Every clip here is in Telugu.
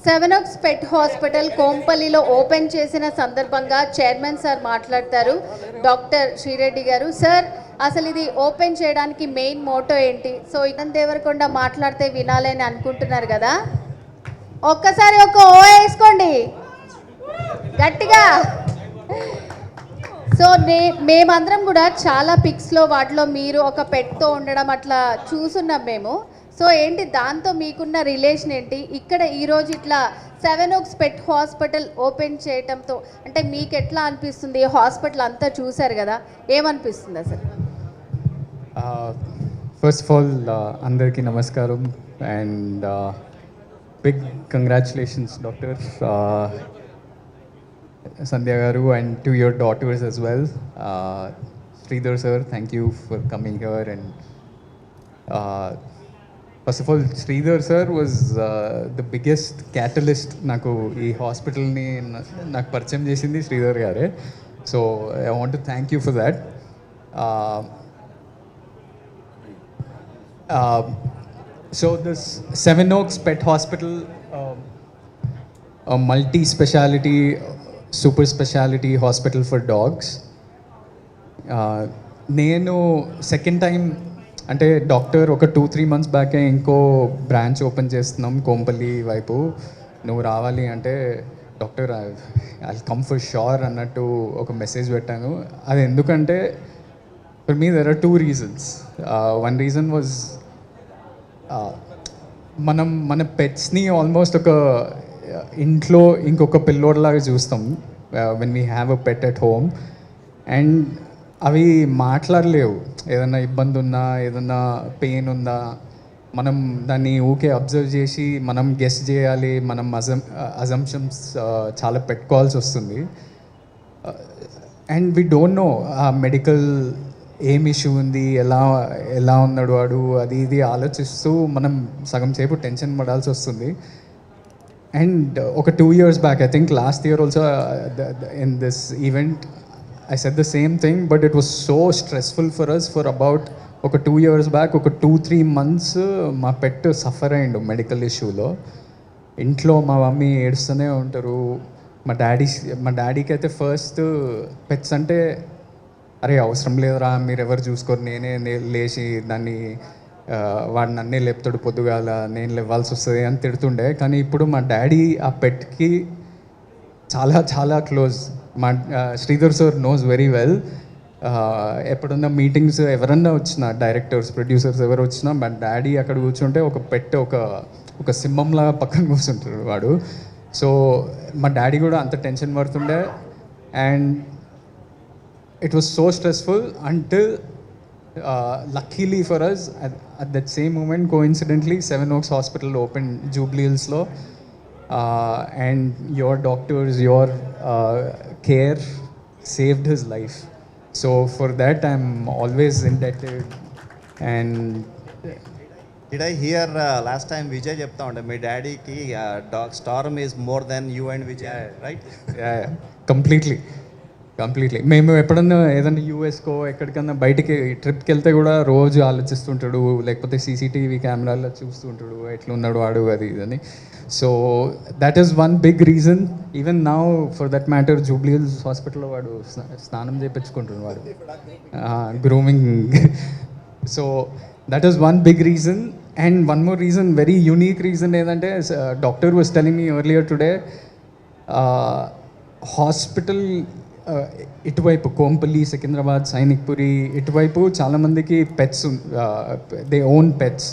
సెవెన్ ఓక్స్ పెట్ హాస్పిటల్ కోంపల్లిలో ఓపెన్ చేసిన సందర్భంగా చైర్మన్ సార్ మాట్లాడతారు. డాక్టర్ శ్రీరెడ్డి గారు. సార్, అసలు ఇది ఓపెన్ చేయడానికి మెయిన్ మోటో ఏంటి? సో ఇతన్ దేవరకొండ మాట్లాడితే వినాలని అనుకుంటున్నారు కదా, ఒక్కసారి ఒక ఓ వేసుకోండి గట్టిగా. సో మేమందరం కూడా చాలా పిక్స్లో వాటిలో మీరు ఒక పెట్తో ఉండడం అట్లా చూసున్నాం మేము. సో ఏంటి దాంతో మీకున్న రిలేషన్ ఏంటి? ఇక్కడ ఈరోజు ఇట్లా సెవెన్ ఓక్స్ పెట్ హాస్పిటల్ ఓపెన్ చేయటంతో అంటే మీకు ఎట్లా అనిపిస్తుంది? హాస్పిటల్ అంతా చూశారు కదా, ఏమనిపిస్తుంది అసలు? ఫస్ట్ ఆఫ్ ఆల్ అందరికీ నమస్కారం and big congratulations doctor Sandhya garu and to your daughters as well. Sridhar sir, thank you for coming here and first of all Sridhar sir was the biggest catalyst నాకు ఈ హాస్పిటల్ని నాకు పరిచయం చేసింది శ్రీధర్ గారే. So I want to thank you for that. So this Seven Oaks Pet Hospital, a multi-speciality super speciality hospital for dogs. నేను సెకండ్ టైం అంటే డాక్టర్ ఒక 2-3 months బ్యాకే ఇంకో బ్రాంచ్ ఓపెన్ చేస్తున్నాం కోంపల్లి వైపు, నువ్వు రావాలి అంటే doctor I come for sure అన్నట్టు ఒక మెసేజ్ పెట్టాను. అది ఎందుకంటే for me there are 2 reasons. One reason was మన పెట్స్ని ఆల్మోస్ట్ ఒక ఇంట్లో ఇంకొక పిల్లోడ్లాగా చూస్తాం when we have a pet at home. And అవి మాట్లాడలేవు. ఏదన్నా ఇబ్బంది ఉన్నా, ఏదన్నా పెయిన్ ఉందా, మనం దాన్ని ఊకే అబ్జర్వ్ చేసి మనం గెస్ చేయాలి, మనం అజంప్షన్స్ చాలా పెట్టుకోవాల్సి వస్తుంది. అండ్ వీ డోంట్ నో ఆ మెడికల్ ఏం ఇష్యూ ఉంది, ఎలా ఉన్నాడు వాడు, అది ఇది ఆలోచిస్తూ మనం సగం సేపు టెన్షన్ పడాల్సి వస్తుంది. And okay, 2 years back, I think last year also in this event, I said the same thing, but it was so stressful for us for about 2 years back, 2-3 months, మా పెట్ సఫర్ అయ్యిండు మెడికల్ ఇష్యూలో. ఇంట్లో మా మమ్మీ ఏడుస్తూనే ఉంటారు. మా డాడీకి అయితే ఫస్ట్ పెట్స్ అంటే అరే అవసరం లేదురా, మీరు ఎవరు చూసుకోరు, నేనే లేచి దాన్ని వాడు నన్నే లేపుతాడు, పొద్దుగాల నేను లేవాల్సి వస్తుంది అని తిడుతుండే. కానీ ఇప్పుడు మా డాడీ ఆ పెట్కి చాలా చాలా క్లోజ్. మా Sridhar sir knows very well. ఎప్పుడున్న మీటింగ్స్ ఎవరన్నా వచ్చినా, డైరెక్టర్స్, ప్రొడ్యూసర్స్ ఎవరు వచ్చినా, మా డాడీ అక్కడ కూర్చుంటే ఒక పెట్ ఒక సింహంలా పక్కన కూర్చుంటాడు వాడు. సో మా డాడీ కూడా అంత టెన్షన్ పడుతుండే. And it was so stressful until luckily for us at that same moment, coincidentally, Seven Oaks Hospital opened Jubilee Hills lo, and your doctors, your care saved his life. So for that I'm always indebted. And did I hear last time Vijay చెప్తా ఉండే మీ డాడీకి dog Storm is more than you and Vijay, right? yeah, completely. మేము ఎప్పుడన్నా ఏదన్నా యూఎస్కో ఎక్కడికన్నా బయటికి ట్రిప్కి వెళ్తే కూడా రోజు ఆలోచిస్తుంటాడు, లేకపోతే సీసీటీవీ కెమెరాలో చూస్తుంటాడు ఎట్లున్నాడు వాడు, అది ఇదని. So that is one big reason. Even now for that matter Jubilee Hills హాస్పిటల్లో వాడు స్నానం చేయించుకుంటున్నాడు వాడు, grooming. So that is one big reason. And one more reason, very unique reason ఏంటంటే, doctor was telling me earlier today, hospital ఇటువైపు కోంపల్లి, సికింద్రాబాద్, సైనిక్పురి ఇటువైపు చాలామందికి పెట్స్, దే ఓన్ పెట్స్.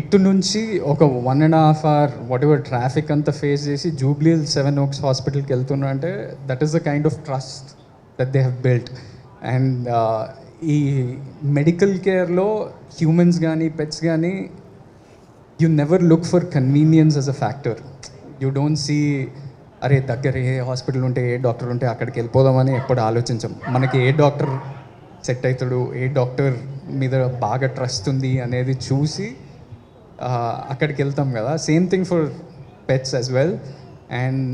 ఇటు నుంచి ఒక 1.5 hour వాట్ ఎవర్ ట్రాఫిక్ అంతా ఫేస్ చేసి జూబ్లీ హిల్స్ సెవెన్ ఓక్స్ హాస్పిటల్కి వెళ్తున్నారు అంటే that is the kind of trust that they have built. And ఈ మెడికల్ కేర్లో హ్యూమన్స్ కానీ పెట్స్ కానీ you never look for convenience as a factor. You don't see అరే దగ్గర ఏ హాస్పిటల్ ఉంటే, ఏ డాక్టర్ ఉంటే అక్కడికి వెళ్ళిపోదామని ఎప్పుడు ఆలోచించాం. మనకి ఏ డాక్టర్ సెట్ అవుతాడు, ఏ డాక్టర్ మీద బాగా ట్రస్ట్ ఉంది అనేది చూసి అక్కడికి వెళ్తాం కదా. Same thing for pets as well. And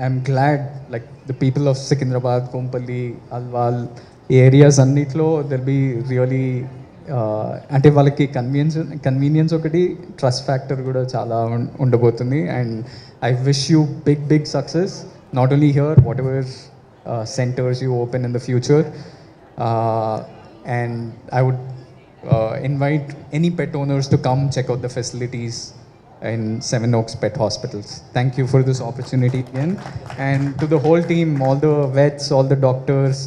I'm glad like the people of Secunderabad, Kompally, Alwal areas అన్నిట్లో దెర్ బీ రియలీ అంటే వాళ్ళకి కన్వీనియన్స్ ఒకటి, ట్రస్ట్ ఫ్యాక్టర్ కూడా చాలా ఉండబోతుంది. And I wish you big success, not only here, whatever centers you open in the future. And I would invite any pet owners to come check out the facilities in Seven Oaks Pet Hospitals. Thank you for this opportunity again. And to the whole team, all the vets, all the doctors,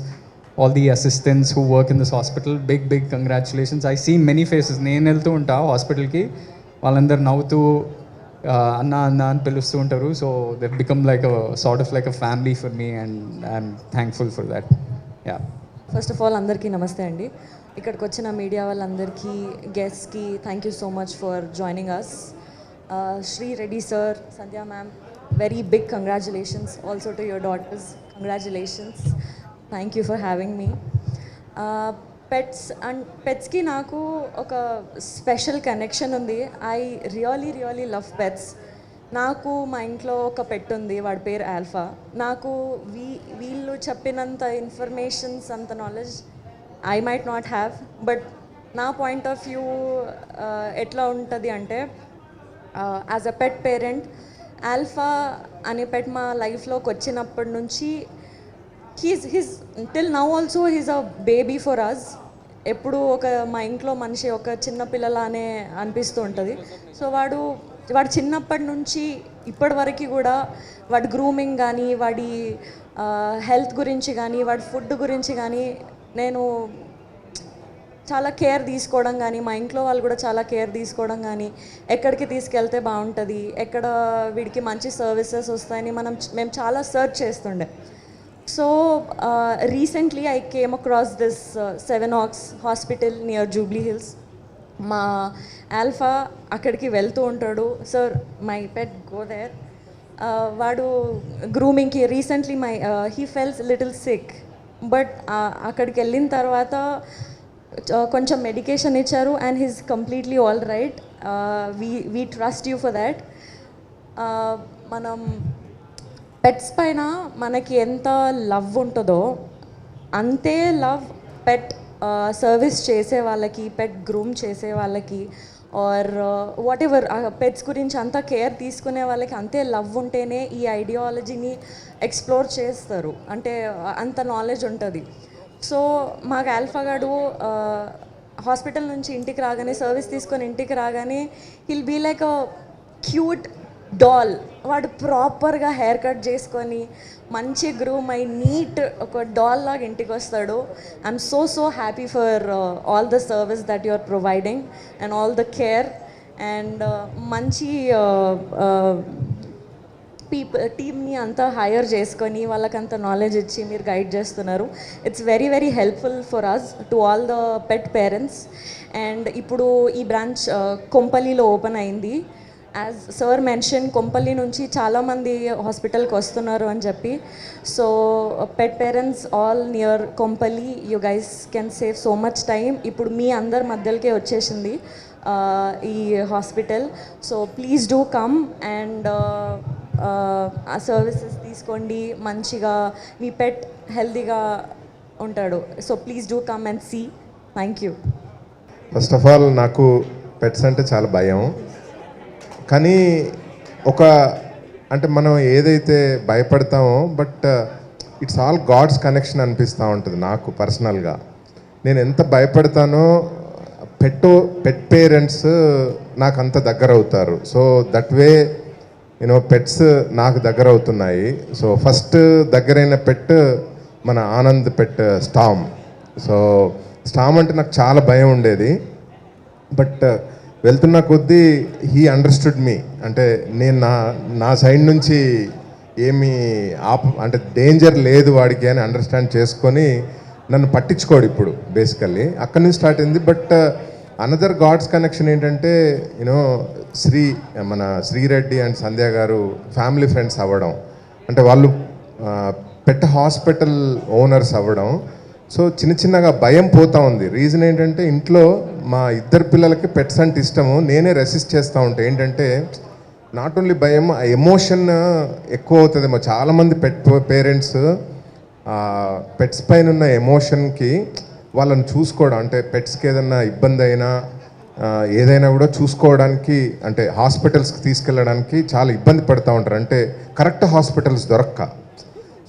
all the assistants who work in this hospital, big congratulations. I see many faces. నేను వెళ్తూ ఉంటా హాస్పిటల్కి, వాళ్ళందరూ నవ్వుతూ అన్న అని పిలుస్తూ ఉంటారు. So they become like sort of like a family for me, and I'm thankful for that. Yeah, first of all అందరికీ నమస్తే అండి. ఇక్కడికి వచ్చిన మీడియా వాళ్ళందరికీ, గెస్ట్కి thank you so much for joining us. Shri Reddy sir, Sandhya ma'am, very big congratulations also to your daughters. Congratulations, thank you for having me. పెట్స్కి నాకు ఒక స్పెషల్ కనెక్షన్ ఉంది. I really love pets. నాకు మా ఇంట్లో ఒక పెట్ ఉంది, వాడి పేరు ఆల్ఫా. నాకు వీళ్ళు చెప్పినంత ఇన్ఫర్మేషన్స్, అంత knowledge I might not have, but నా పాయింట్ ఆఫ్ వ్యూ ఎట్లా ఉంటుంది అంటే, as a pet parent, Alpha అనే పెట్ మా లైఫ్లోకి వచ్చినప్పటి నుంచి he's till now also he's a baby for us. ఎప్పుడు మా ఇంట్లో మనిషి ఒక చిన్న పిల్లలానే అనిపిస్తూ ఉంటుంది. సో వాడు చిన్నప్పటి నుంచి ఇప్పటి వరకు కూడా వాడి గ్రూమింగ్ కానీ, వాడి హెల్త్ గురించి కానీ, వాడి ఫుడ్ గురించి కానీ నేను చాలా కేర్ తీసుకోవడం కానీ, మా ఇంట్లో వాళ్ళు కూడా చాలా కేర్ తీసుకోవడం కానీ, ఎక్కడికి తీసుకెళ్తే బాగుంటుంది, ఎక్కడ వీడికి మంచి సర్వీసెస్ వస్తాయని మేము చాలా సర్చ్ చేస్తుండే. So recently I came across this Seven Oaks hospital near Jubilee Hills. మా ఆల్ఫా అక్కడికి వెళ్తూ ఉంటాడు. Sir, my pet go there. వాడు గ్రూమింగ్కి recently he fells little sick, but అక్కడికి వెళ్ళిన తర్వాత కొంచెం మెడికేషన్ ఇచ్చారు and he's completely all right. We trust you for that. మనం పెట్స్ పైన మనకి ఎంత లవ్ ఉంటుందో అంతే లవ్ పెట్ సర్వీస్ చేసే వాళ్ళకి, పెట్ గ్రూమ్ చేసే వాళ్ళకి, ఆర్ వాట్ ఎవర్ పెట్స్ గురించి అంత కేర్ తీసుకునే వాళ్ళకి అంతే లవ్ ఉంటేనే ఈ ఐడియాలజీని ఎక్స్ప్లోర్ చేస్తారు, అంటే అంత నాలెడ్జ్ ఉంటుంది. సో మాకు ఆల్ఫా గాడు హాస్పిటల్ నుంచి ఇంటికి రాగానే, సర్వీస్ తీసుకొని ఇంటికి రాగానే, he'll be like a cute doll. వాడు ప్రాపర్గా హెయిర్ కట్ చేసుకొని మంచి గ్రూమ్ అయి నీట్ ఒక డాల్ లాగా ఇంటికి వస్తాడు. I'm so happy for all the service that you are providing and all the care, and మంచి టీమ్ని అంతా హైర్ చేసుకొని వాళ్ళకంత నాలెడ్జ్ ఇచ్చి మీరు గైడ్ చేస్తున్నారు. It's very helpful for us to all the pet parents. And ఇప్పుడు ఈ బ్రాంచ్ కొంపల్లిలో ఓపెన్ అయింది. యాజ్ సార్ మెన్షన్, కొంపల్లి నుంచి చాలామంది హాస్పిటల్కి వస్తున్నారు అని చెప్పి. So pet parents all near Kompally, you guys can save so much time. ఇప్పుడు మీ అందరి మధ్యలోకే వచ్చేసింది ఈ hospital. So please do come and ఆ సర్వీసెస్ తీసుకోండి. మంచిగా మీ పెట్ హెల్తీగా ఉంటాడు. So please do come and see. Thank you. First of all, నాకు పెట్స్ అంటే చాలా భయం. కానీ అంటే మనం ఏదైతే భయపడతామో, but it's all God's connection అనిపిస్తూ ఉంటుంది నాకు పర్సనల్గా. నేను ఎంత భయపడతానో పెట్ పేరెంట్స్ నాకు అంత దగ్గర అవుతారు. సో దట్ వే పెట్స్ నాకు దగ్గర అవుతున్నాయి. సో ఫస్ట్ దగ్గరైన పెట్ మన ఆనంద్ పెట్ స్టామ్. సో స్టామ్ అంటే నాకు చాలా భయం ఉండేది, బట్ వెళ్తున్న కొద్దీ హీ అండర్స్టూడ్ మీ. అంటే నేను నా సైడ్ నుంచి ఏమీ అంటే డేంజర్ లేదు వాడికి అని అండర్స్టాండ్ చేసుకొని నన్ను పట్టించుకోడు ఇప్పుడు. బేసికల్లీ అక్కడి నుంచి స్టార్ట్ అయింది. బట్ అనదర్ గాడ్స్ కనెక్షన్ ఏంటంటే మన శ్రీరెడ్డి అండ్ సంధ్య గారు ఫ్యామిలీ ఫ్రెండ్స్ అవ్వడం, అంటే వాళ్ళు పెట్ హాస్పిటల్ ఓనర్స్ అవ్వడం. సో చిన్నగా భయం పోతూ ఉంది. రీజన్ ఏంటంటే, ఇంట్లో మా ఇద్దరు పిల్లలకి పెట్స్ అంటే ఇష్టము, నేనే రెసిస్ట్ చేస్తూ ఉంటాను. ఏంటంటే నాట్ ఓన్లీ భయం, ఆ ఎమోషన్ ఎక్కువ అవుతుందేమో. చాలామంది పెట్ పేరెంట్స్ పెట్స్ పైన ఉన్న ఎమోషన్కి వాళ్ళని చూసుకోవడం, అంటే పెట్స్కి ఏదైనా ఇబ్బంది అయినా ఏదైనా కూడా చూసుకోవడానికి, అంటే హాస్పిటల్స్కి తీసుకెళ్ళడానికి చాలా ఇబ్బంది పడుతూ ఉంటారు, అంటే కరెక్ట్ హాస్పిటల్స్ దొరక్క.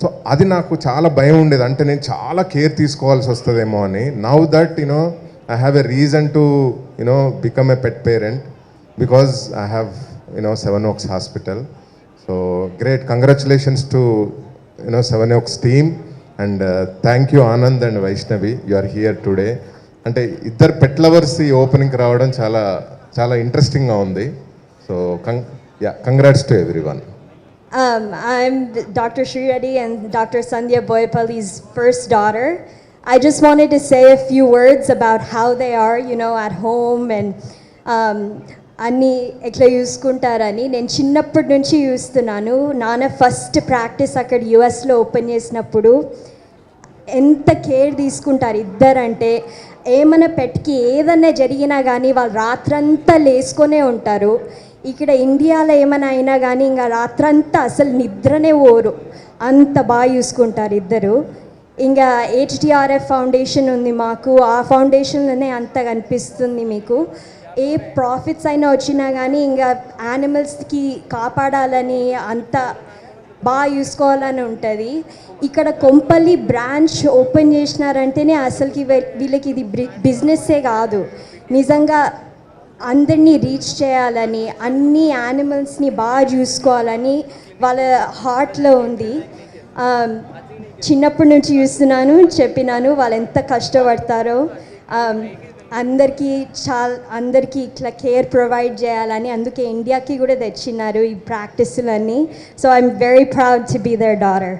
సో అది నాకు చాలా భయం ఉండేది, అంటే నేను చాలా కేర్ తీసుకోవాల్సి వస్తుందేమో అని. Now that I have a reason to become a pet parent because I have Seven Oaks Hospital. So great, congratulations to Seven Oaks team, and thank you Anand and Vaishnavi, you are here today. అంటే ఇద్దరు పెట్ లవర్స్ ఈ ఓపెనింగ్కి రావడం చాలా చాలా ఇంట్రెస్టింగ్గా ఉంది. So congrats to everyone. I'm Dr. Sri Reddy and Dr. Sandhya Boyapalli's first daughter. I just wanted to say a few words about how they are, at home, and అన్నీ ఎట్లా చూసుకుంటారని. నేను చిన్నప్పటి నుంచి చూస్తున్నాను. నాన్న ఫస్ట్ ప్రాక్టీస్ అక్కడ యుఎస్లో ఓపెన్ చేసినప్పుడు ఎంత కేర్ తీసుకుంటారు ఇద్దరంటే. ఏమైనా పెట్కి ఏదన్నా జరిగినా కానీ వాళ్ళు రాత్రంతా లేసుకొనే ఉంటారు. ఇక్కడ ఇండియాలో ఏమైనా అయినా కానీ ఇంకా రాత్రంతా అసలు నిద్రనే పోరు, అంత బాగా చూసుకుంటారు ఇద్దరు. ఇంకా హెచ్డిఆర్ఎఫ్ ఫౌండేషన్ ఉంది మాకు, ఆ ఫౌండేషన్లోనే అంత కనిపిస్తుంది మీకు. ఏ ప్రాఫిట్స్ అయినా వచ్చినా కానీ ఇంకా యానిమల్స్కి కాపాడాలని అంత బాగా చూసుకోవాలని ఉంటుంది. ఇక్కడ కొంపల్లి బ్రాంచ్ ఓపెన్ చేసినారంటేనే అసలుకి వీళ్ళకి ఇది బిజినెస్సే కాదు, నిజంగా అందరినీ రీచ్ చేయాలని, అన్ని యానిమల్స్ని బాగా చూసుకోవాలని వాళ్ళ హార్ట్లో ఉంది. చిన్నప్పటి నుంచి చూస్తున్నాను, చెప్పినాను వాళ్ళు ఎంత కష్టపడతారో. అందరికీ ఇట్లా కేర్ ప్రొవైడ్ చేయాలని, అందుకే ఇండియాకి కూడా తెచ్చినారు ఈ ప్రాక్టీసులన్నీ. So I'm very proud to be their daughter.